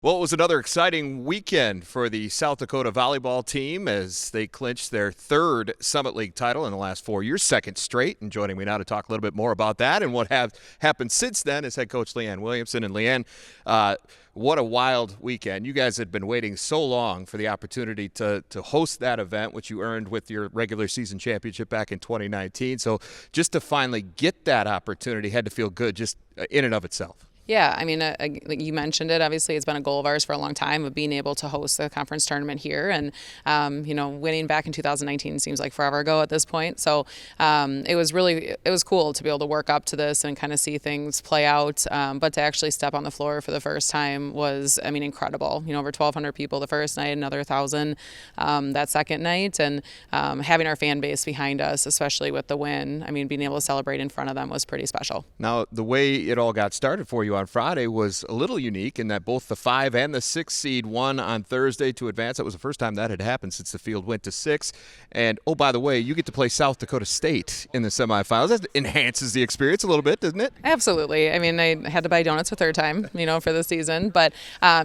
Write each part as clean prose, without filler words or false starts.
Well, it was another exciting weekend for the South Dakota volleyball team as they clinched their third Summit League title in the last 4 years, second straight. And joining me now to talk a little bit more about that and what have happened since then is head coach Leanne Williamson. And Leanne, what a wild weekend. You guys had been waiting so long for the opportunity to host that event, which you earned with your regular season championship back in 2019. So just to finally get that opportunity had to feel good just in and of itself. Yeah, I mean, you mentioned it. Obviously, it's been a goal of ours for a long time of being able to host the conference tournament here, and winning back in 2019 seems like forever ago at this point. So it was cool to be able to work up to this and kind of see things play out. But to actually step on the floor for the first time was, incredible. Over 1,200 people the first night, another 1,000 that second night, and having our fan base behind us, especially with the win. Being able to celebrate in front of them was pretty special. Now, the way it all got started for you on Friday was a little unique in that both the 5 and the 6 seed won on Thursday to advance. That was the first time that had happened since the field went to 6. And, oh, by the way, you get to play South Dakota State in the semifinals. That enhances the experience a little bit, doesn't it? Absolutely. I had to buy donuts a third time, for the season. But, I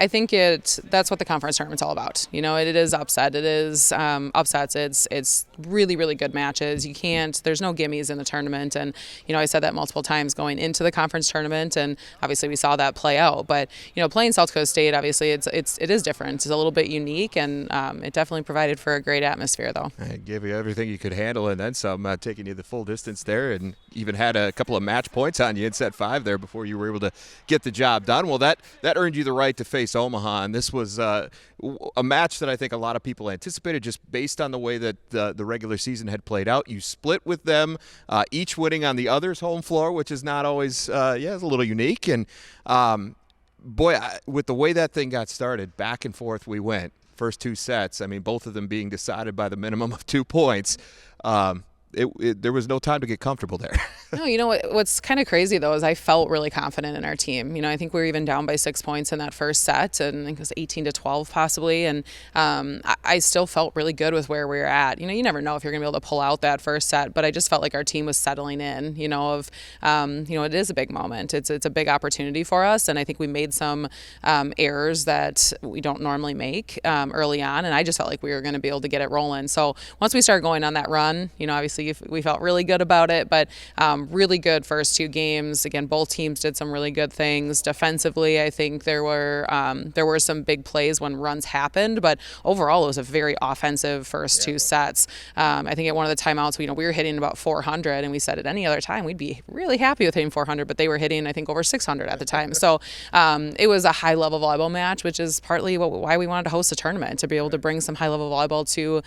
think that's what the conference tournament's all about. It is upset. It is upsets. It's really, really good matches. There's no gimmies in the tournament. And, I said that multiple times going into the conference tournament. And obviously we saw that play out. But, playing South Dakota State, obviously it is different. It's a little bit unique, and it definitely provided for a great atmosphere, though. It gave you everything you could handle and then some, taking you the full distance there, and even had a couple of match points on you in set 5 there before you were able to get the job done. Well, that earned you the right to face Omaha, and this was a match that I think a lot of people anticipated just based on the way that the regular season had played out. You split with them, each winning on the other's home floor, which is not always, it's a little unique. And, with the way that thing got started, back and forth we went. First 2 sets, both of them being decided by the minimum of 2 points. There was no time to get comfortable there. No, what's kind of crazy, though, is I felt really confident in our team. I think we were even down by 6 points in that first set, and I think it was 18-12 possibly. And I still felt really good with where we were at. You never know if you're going to be able to pull out that first set, but I just felt like our team was settling in, it is a big moment. It's a big opportunity for us, and I think we made some errors that we don't normally make early on, and I just felt like we were going to be able to get it rolling. So once we started going on that run, obviously we felt really good about it, but really good first 2 games. Again, both teams did some really good things defensively. I think there were some big plays when runs happened, but overall it was a very offensive first 2 sets. I think at one of the timeouts, we were hitting about 400, and we said at any other time we'd be really happy with hitting 400, but they were hitting, I think, over 600 at the time. So it was a high-level volleyball match, which is partly why we wanted to host a tournament, to be able to bring some high-level volleyball to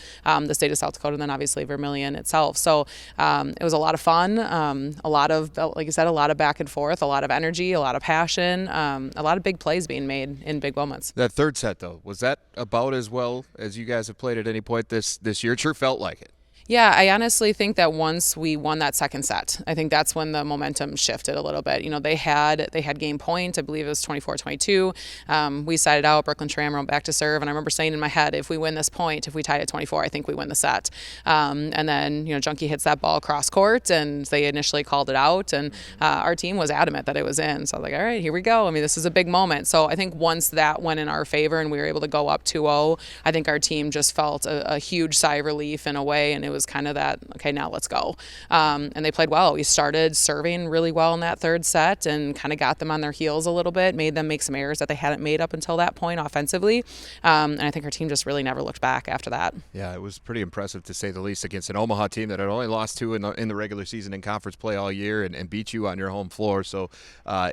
the state of South Dakota, and then obviously Vermilion itself. So it was a lot of fun, a lot of, like I said, a lot of back and forth, a lot of energy, a lot of passion, a lot of big plays being made in big moments. That third set, though, was that about as well as you guys have played at any point this year? It sure felt like it. Yeah, I honestly think that once we won that second set, I think that's when the momentum shifted a little bit. They had game point. I believe it was 24-22. We sided out. Brooklyn Tram went back to serve, and I remember saying in my head, if we win this point, if we tied at 24, I think we win the set. And then Junkie hits that ball cross court, and they initially called it out, and our team was adamant that it was in. So I was like, all right, here we go. This is a big moment. So I think once that went in our favor and we were able to go up 2-0, I think our team just felt a huge sigh of relief in a way, and it was kind of that, okay, now let's go. And they played well. We started serving really well in that third set and kind of got them on their heels a little bit, made them make some errors that they hadn't made up until that point offensively. And I think our team just really never looked back after that. Yeah, it was pretty impressive, to say the least, against an Omaha team that had only lost 2 in the regular season in conference play all year and beat you on your home floor. So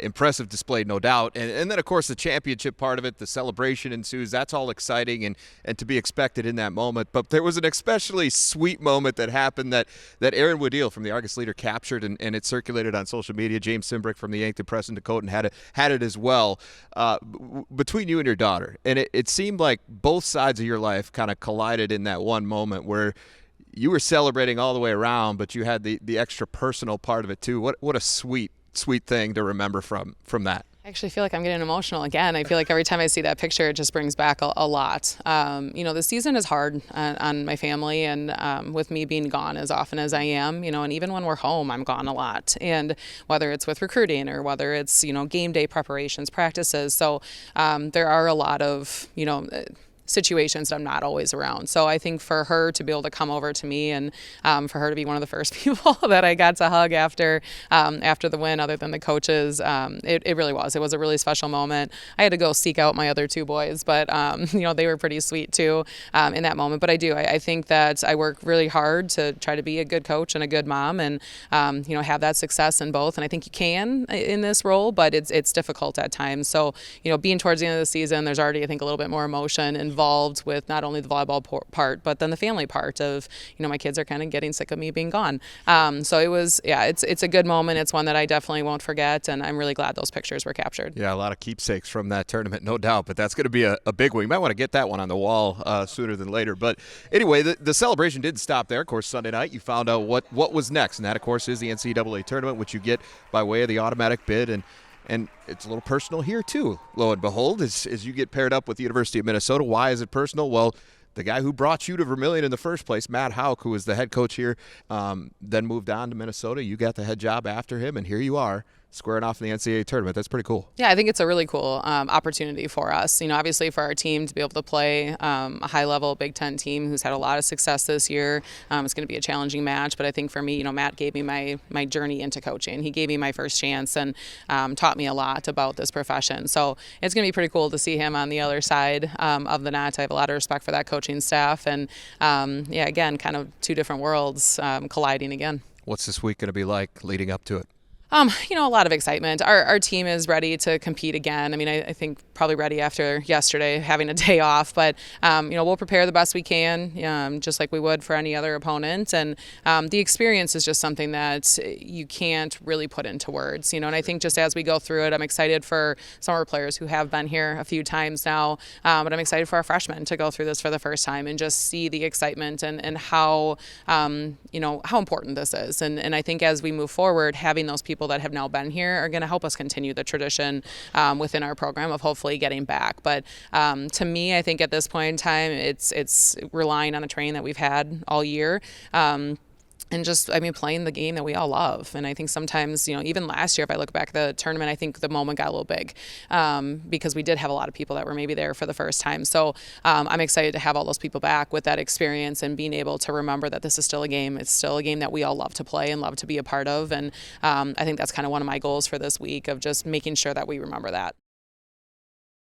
impressive display, no doubt. And then, of course, the championship part of it, the celebration ensues. That's all exciting and to be expected in that moment. But there was an especially sweet moment that happened that Aaron Woodeel from the Argus Leader captured, and it circulated on social media. James Simbrick from the Yankton Press in Dakota had it as well, between you and your daughter. And it seemed like both sides of your life kind of collided in that one moment where you were celebrating all the way around, but you had the extra personal part of it too. What a sweet thing to remember from that. I actually feel like I'm getting emotional again. I feel like every time I see that picture, it just brings back a lot. The season is hard on my family, and with me being gone as often as I am, and even when we're home, I'm gone a lot. And whether it's with recruiting or whether it's, game day preparations, practices. So there are a lot of, situations that I'm not always around. So I think for her to be able to come over to me and for her to be one of the first people that I got to hug after the win, other than the coaches, it really was. It was a really special moment. I had to go seek out my other two boys, but they were pretty sweet too in that moment. But I think that I work really hard to try to be a good coach and a good mom, and have that success in both. And I think you can in this role, but it's difficult at times. So being towards the end of the season, there's already, I think, a little bit more emotion involved with not only the volleyball part, but then the family part of, my kids are kind of getting sick of me being gone. So it was, it's a good moment. It's one that I definitely won't forget, and I'm really glad those pictures were captured. Yeah, a lot of keepsakes from that tournament, no doubt, but that's going to be a big one. You might want to get that one on the wall sooner than later. But anyway, the celebration didn't stop there. Of course, Sunday night you found out what was next, and that, of course, is the NCAA Tournament, which you get by way of the automatic bid. And it's a little personal here, too, lo and behold, as you get paired up with the University of Minnesota. Why is it personal? Well, the guy who brought you to Vermillion in the first place, Matt Hauk, who was the head coach here, then moved on to Minnesota. You got the head job after him, and here you are, squaring off in the NCAA tournament. That's pretty cool. Yeah, I think it's a really cool opportunity for us. Obviously for our team to be able to play a high-level Big Ten team who's had a lot of success this year. It's going to be a challenging match, but I think for me, Matt gave me my journey into coaching. He gave me my first chance and taught me a lot about this profession. So it's going to be pretty cool to see him on the other side of the net. I have a lot of respect for that coaching staff, and again, kind of two different worlds colliding again. What's this week going to be like leading up to it? A lot of excitement. Our team is ready to compete again. I mean, I think probably ready after yesterday having a day off, but, we'll prepare the best we can, just like we would for any other opponent. And the experience is just something that you can't really put into words, and I think just as we go through it, I'm excited for some of our players who have been here a few times now, but I'm excited for our freshmen to go through this for the first time and just see the excitement and how, how important this is. And I think as we move forward, having those people that have now been here are going to help us continue the tradition within our program of hopefully getting back. But to me, I think at this point in time, it's relying on a train that we've had all year. And just, playing the game that we all love. And I think sometimes, even last year, if I look back at the tournament, I think the moment got a little big because we did have a lot of people that were maybe there for the first time. So I'm excited to have all those people back with that experience and being able to remember that this is still a game. It's still a game that we all love to play and love to be a part of. And I think that's kind of one of my goals for this week of just making sure that we remember that.